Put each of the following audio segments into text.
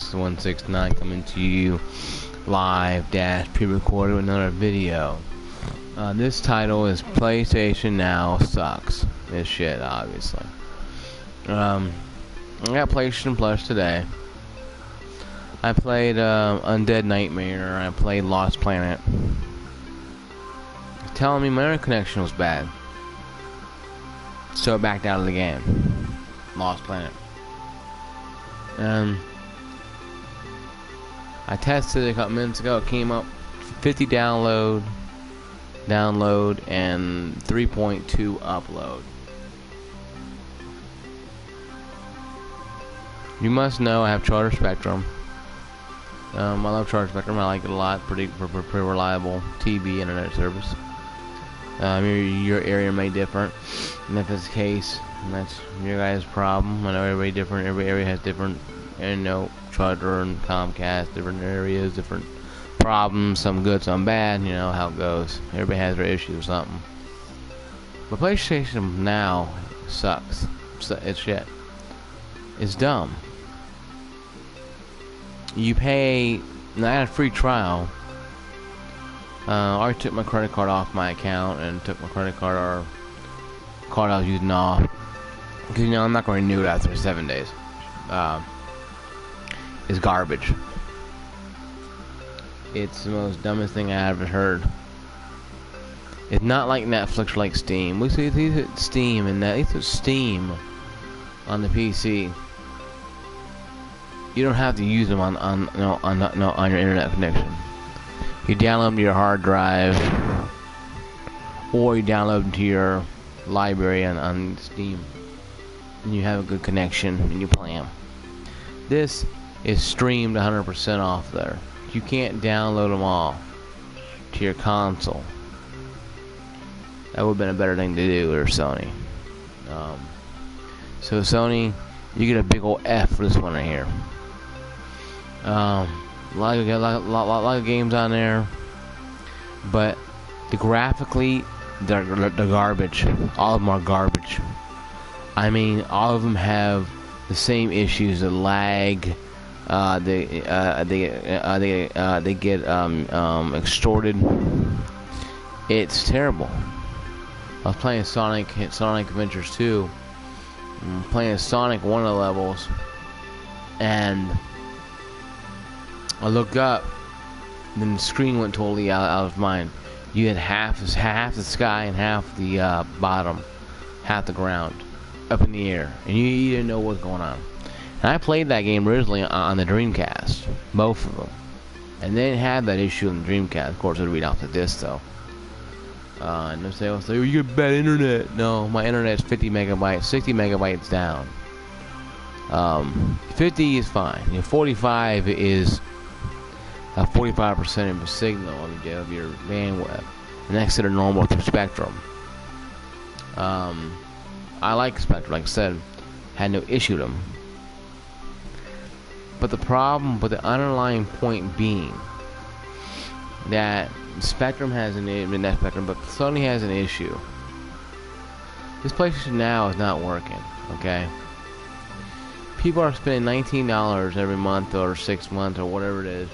crisis169 coming to you live pre-recorded with another video. This title is PlayStation Now Sucks. This shit, obviously. I got PlayStation Plus today. I played Undead Nightmare. I played Lost Planet. Telling me my internet connection was bad, so I backed out of the game. Lost Planet. I tested it a couple minutes ago. It came up 50 download, and 3.2 upload. You must know I have Charter Spectrum. I love Charter Spectrum. I like it a lot. Pretty reliable TV internet service. Your area may differ, and if it's the case, that's your guys' problem. I know everybody different. Every area has different, Charter and Comcast, different areas, different problems. Some good, some bad. You know how it goes. Everybody has their issues or something. But PlayStation Now sucks. It's shit. It's dumb. You pay. I had a free trial. I already took my credit card off my account and took my credit card or card I was using off. Because, I'm not going to renew it after 7 days. It's garbage. It's the most dumbest thing I ever heard. It's not like Netflix or like Steam. We see Steam and that. It's Steam on the PC. You don't have to use them on your internet connection. You download them to your hard drive, or you download them to your library on Steam, and you have a good connection and you play them. This is streamed 100% off there. You can't download them all to your console. That would have been a better thing to do, or Sony. So Sony, you get a big old F for this one right here. A lot of games on there, but graphically, they're garbage. All of them are garbage. I mean, all of them have the same issues: the lag. They get extorted. It's terrible. I was playing Sonic Adventures 2. Playing Sonic one of the levels, and I looked up, and then the screen went totally out of mind. You had half the sky and half the bottom, half the ground, up in the air, and you didn't know what's going on. And I played that game originally on the Dreamcast, both of them, and they didn't have that issue on the Dreamcast. Of course, it would read off the disc though. And they say, "Oh, you get bad internet." No, my internet's 50 megabytes, 60 megabytes down. 50 is fine. 45 is 45% of the signal of your bandwidth, and that's at a normal spectrum. I like Spectrum, like I said, had no issue with them. But the underlying point being that Spectrum has but Sony has an issue. This PlayStation Now is not working. Okay. People are spending $19 every month or 6 months or whatever it is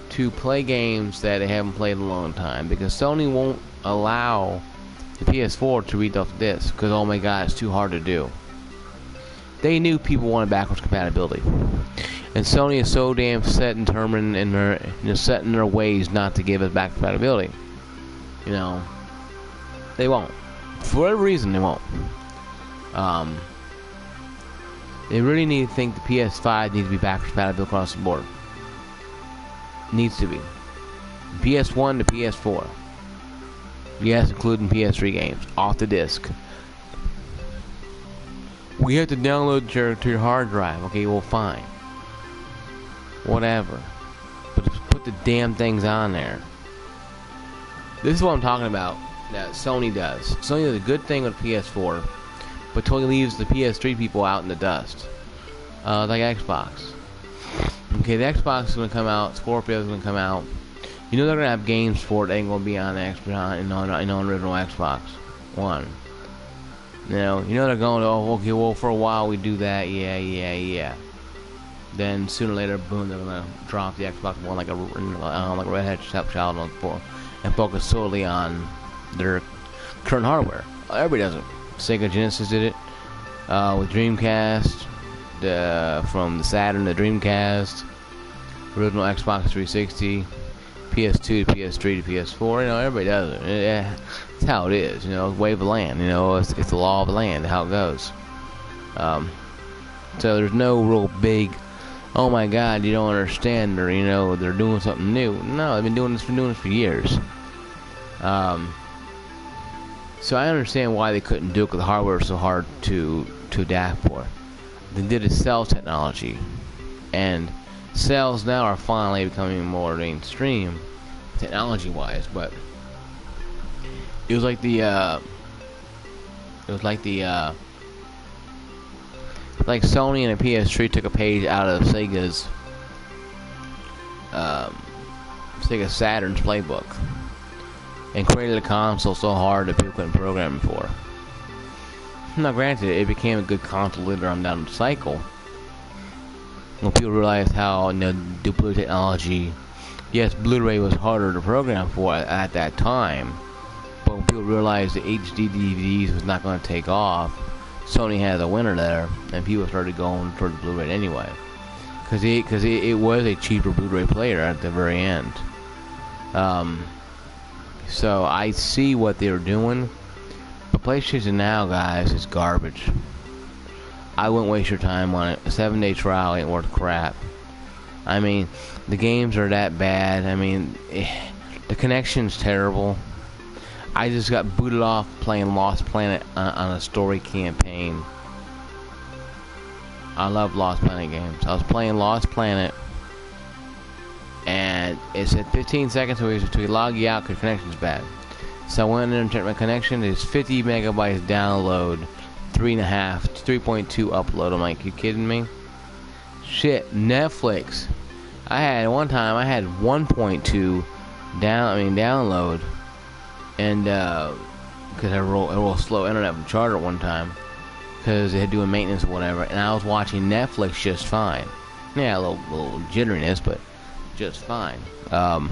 to play games that they haven't played in a long time, because Sony won't allow the PS4 to read off the disc because, oh my god, it's too hard to do. They knew people wanted backwards compatibility, and Sony is so damn set and determined in their ways not to give us back compatibility. They won't. For whatever reason, they won't. They really need to think the PS5 needs to be backwards compatible across the board. Needs to be. PS1 to PS4. Yes, including PS3 games. Off the disc. We have to download to your hard drive. Okay, well, fine. Whatever. But just put the damn things on there. This is what I'm talking about that Sony does. Sony does a good thing with PS4, but totally leaves the PS3 people out in the dust. Like Xbox. Okay, the Xbox is going to come out. Scorpio is going to come out. They're going to have games for it. They ain't going to be on the original Xbox One. They're going, oh, okay, well, for a while we do that. Yeah. Then sooner or later, boom, they're gonna drop the Xbox One like a redhead stepchild on the floor and focus solely on their current hardware. Everybody does it. Sega Genesis did it with Dreamcast, from the Saturn to Dreamcast, original Xbox 360, PS2 to PS3 to PS4. You know, everybody does it. It's how it is. You know, wave of the land. You know, it's the law of the land. How it goes. So there's no real big, oh my God, you don't understand, or you know, they're doing something new. No, they've been doing this for years. So I understand why they couldn't do it because the hardware was so hard to adapt for. They did a cell technology, and cells now are finally becoming more mainstream, technology-wise. But it was like like Sony and a PS3 took a page out of Sega Saturn's playbook and created a console so hard that people couldn't program it for. Now granted, it became a good console later on down the cycle when people realized how, you know, the Blu-ray technology, yes, Blu-ray was harder to program for at that time, but when people realized the HD DVDs was not going to take off, Sony had a winner there, and people started going toward the Blu-ray anyway, because it was a cheaper Blu-ray player at the very end. So I see what they're doing, but PlayStation Now, guys, is garbage. I wouldn't waste your time on it. A 7-day trial ain't worth crap. I mean, the games are that bad. I mean, the connection's terrible. I just got booted off playing Lost Planet on a story campaign. I love Lost Planet games. I was playing Lost Planet, and it said 15 seconds to log you out because connection's bad. So I went in there and checked my connection. It's 50 megabytes download, 3.2 upload. I'm like, you kidding me? Shit, Netflix. One time I had 1.2 download, and because I roll a real slow internet from Charter at one time, because they had doing maintenance or whatever, and I was watching Netflix just fine. Yeah, a little jitteriness, but just fine. Of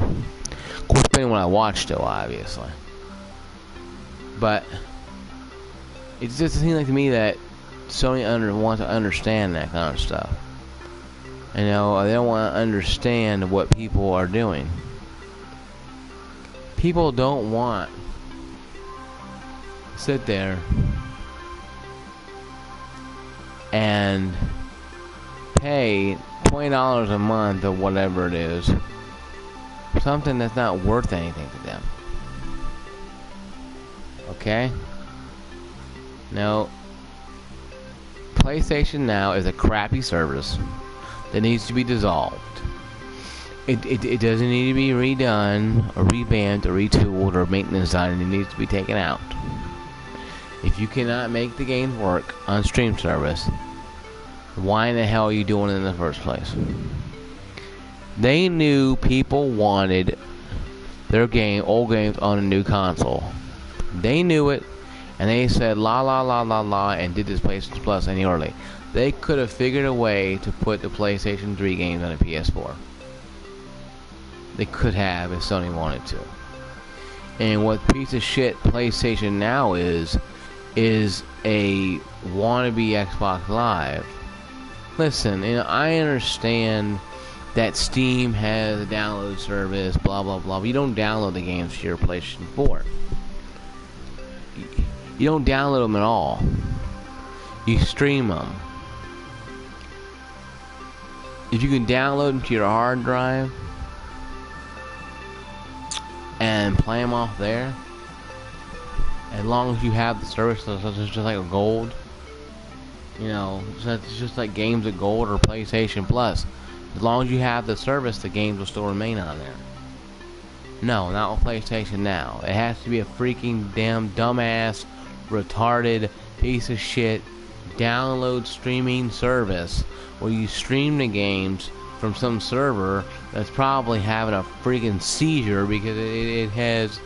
course, depending on what I watched, though, obviously. But it just seems like to me that Sony wants to understand that kind of stuff. You know, they don't want to understand what people are doing. People don't want to sit there and pay $20 a month or whatever it is, something that's not worth anything to them. Okay? No. PlayStation Now is a crappy service that needs to be dissolved. It doesn't need to be redone or revamped or retooled or maintenance on it. It needs to be taken out. If you cannot make the games work on stream service, why in the hell are you doing it in the first place? They knew people wanted their old games on a new console. They knew it, and they said la la la la la and did this PlayStation Plus any early. They could have figured a way to put the PlayStation 3 games on a PS4. They could have if Sony wanted to. And what piece of shit PlayStation Now is a wannabe Xbox Live. Listen, you know, I understand that Steam has a download service, blah blah blah, but you don't download the games to your PlayStation 4. You don't download them at all. You stream them. If you can download them to your hard drive and play them off there, as long as you have the service, so it's just like a gold, you know, so it's just like games of gold or PlayStation Plus. As long as you have the service, the games will still remain on there. No, not with PlayStation Now. It has to be a freaking damn dumbass, retarded piece of shit download streaming service where you stream the games from some server that's probably having a freaking seizure because it has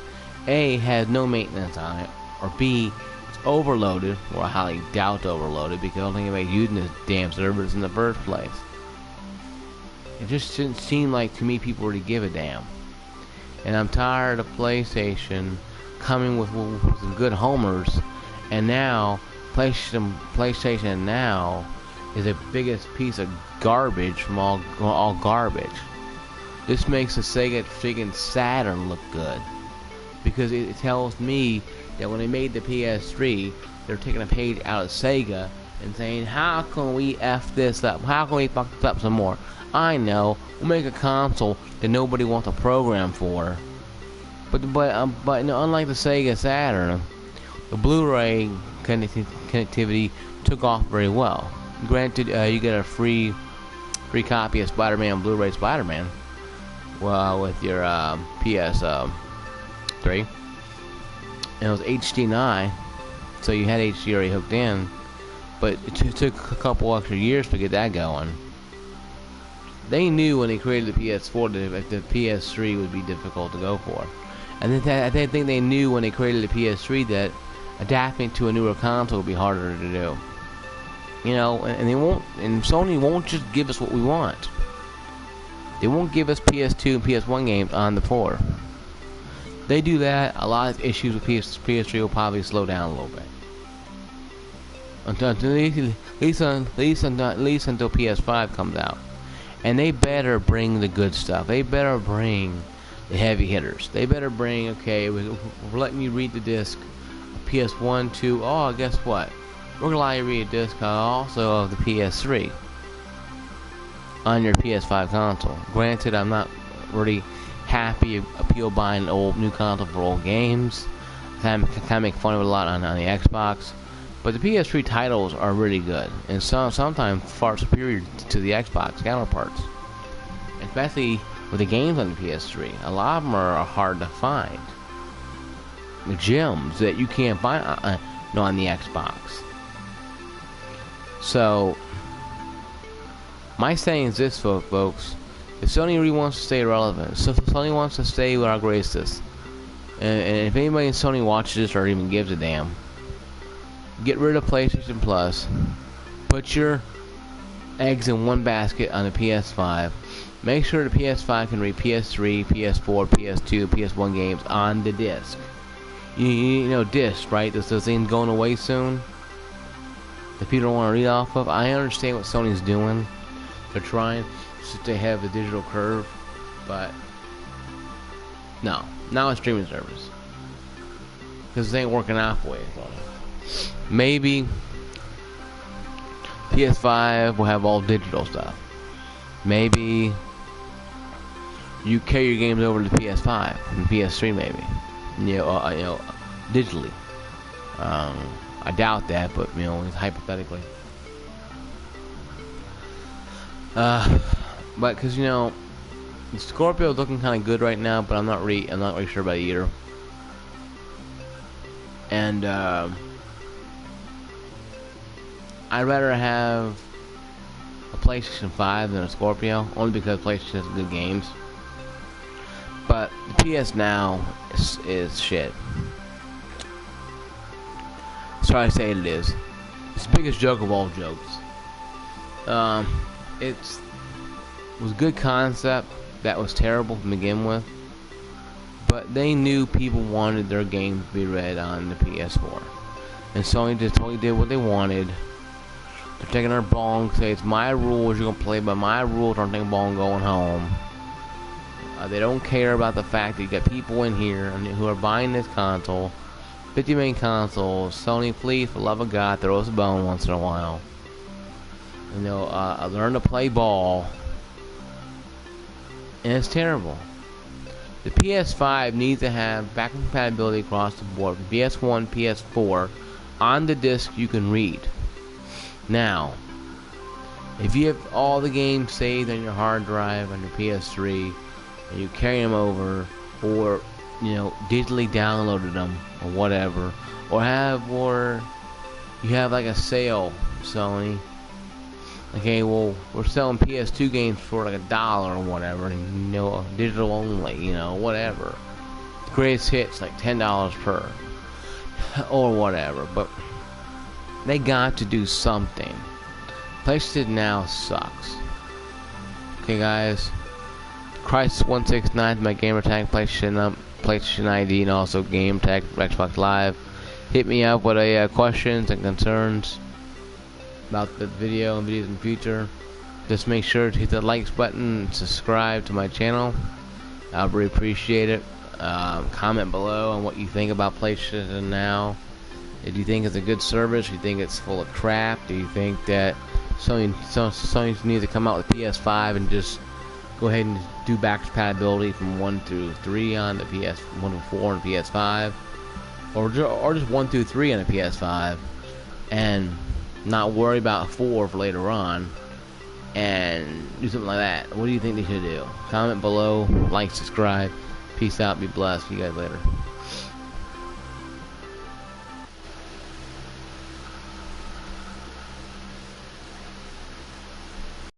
no maintenance on it, or B, it's overloaded, or I highly doubt overloaded because I don't think anybody's using this damn service in the first place. it just didn't seem like to me people really give a damn. And I'm tired of PlayStation coming with some good homers, and now PlayStation now is the biggest piece of garbage from all garbage. This makes the Sega freaking Saturn look good, because it tells me that when they made the PS3, they're taking a page out of Sega and saying, how can we F this up? How can we fuck this up some more? I know, we'll make a console that nobody wants a program for. But unlike the Sega Saturn, the Blu-ray connectivity took off very well. Granted, you get a free copy of Spider-Man Blu-ray Spider-Man with your PS3. And it was HD9, so you had HD already hooked in. But it took a couple extra years to get that going. They knew when they created the PS4 that the PS3 would be difficult to go for. And I think they knew when they created the PS3 that adapting to a newer console would be harder to do. You know, and they won't, and Sony won't just give us what we want. They won't give us PS2 and PS1 games on the 4. They do that, a lot of issues with PS3 will probably slow down a little bit. At least until PS5 comes out. And they better bring the good stuff. They better bring the heavy hitters. They better bring, okay, we're letting you read the disc PS1, 2, oh, guess what? We're gonna allow you to read a disc also of the PS3 on your PS5 console. Granted, I'm not really happy of people buying an new console for old games. Kind of make fun of it a lot on the Xbox. But the PS3 titles are really good, and sometimes far superior to the Xbox counterparts. Especially with the games on the PS3. A lot of them are hard to find. The gems that you can't find on the Xbox. So, my saying is this, folks. If Sony really wants to stay relevant, so if Sony wants to stay with our greatest, and if anybody in Sony watches this or even gives a damn, get rid of PlayStation Plus. Put your eggs in one basket on the PS5. Make sure the PS5 can read PS3, PS4, PS2, PS1 games on the disc. You know disc, right? This thing going away soon that people don't want to read off of. I understand what Sony's doing. They're trying to have the digital curve, but no, not a streaming service, because it ain't working out for you. Maybe PS5 will have all digital stuff. Maybe you carry your games over to the PS5 and PS3, maybe. You know, digitally. I doubt that, but you know, it's hypothetically. But because you know, Scorpio is looking kind of good right now, but I'm not really sure about it either. And I'd rather have a PlayStation 5 than a Scorpio, only because PlayStation has good games. But the PS Now is shit. Sorry to say it is. It's the biggest joke of all jokes. It was a good concept that was terrible to begin with, but they knew people wanted their games to be read on the PS4, and Sony just totally did what they wanted. They're taking their ball and say, it's my rules, you're gonna play by my rules, I'm taking a ball and going home. They don't care about the fact that you got people in here who are buying this console, 50 million consoles. Sony, please, for the love of God, throw us a bone once in a while. You know, learn to play ball. And it's terrible. The PS5 needs to have backward compatibility across the board. PS1, PS4, on the disc you can read. Now, if you have all the games saved on your hard drive on your PS3, and you carry them over, or you know, digitally downloaded them, or whatever, or you have like a sale, Sony. Okay, well, we're selling PS2 games for like $1 or whatever, and you know, digital only, you know, whatever. The greatest hits like $10 per, or whatever. But they got to do something. PlayStation Now sucks. Okay, guys. Crisis169's my gamer tag, PlayStation ID, and also game tag for Xbox Live. Hit me up with questions and concerns about the video and videos in the future. Just make sure to hit the likes button and subscribe to my channel. I'll really appreciate it. Comment below on what you think about PlayStation Now. Do you think it's a good service? Do you think it's full of crap? Do you think that Sony needs to come out with PS5 and just go ahead and do backwards compatibility from 1 through 3 on the PS1 to 4 on the PS5, or just 1 through 3 on the PS5, and not worry about 4 for later on, and do something like that? What do you think they should do? Comment below, like, subscribe. Peace out, be blessed. See you guys later.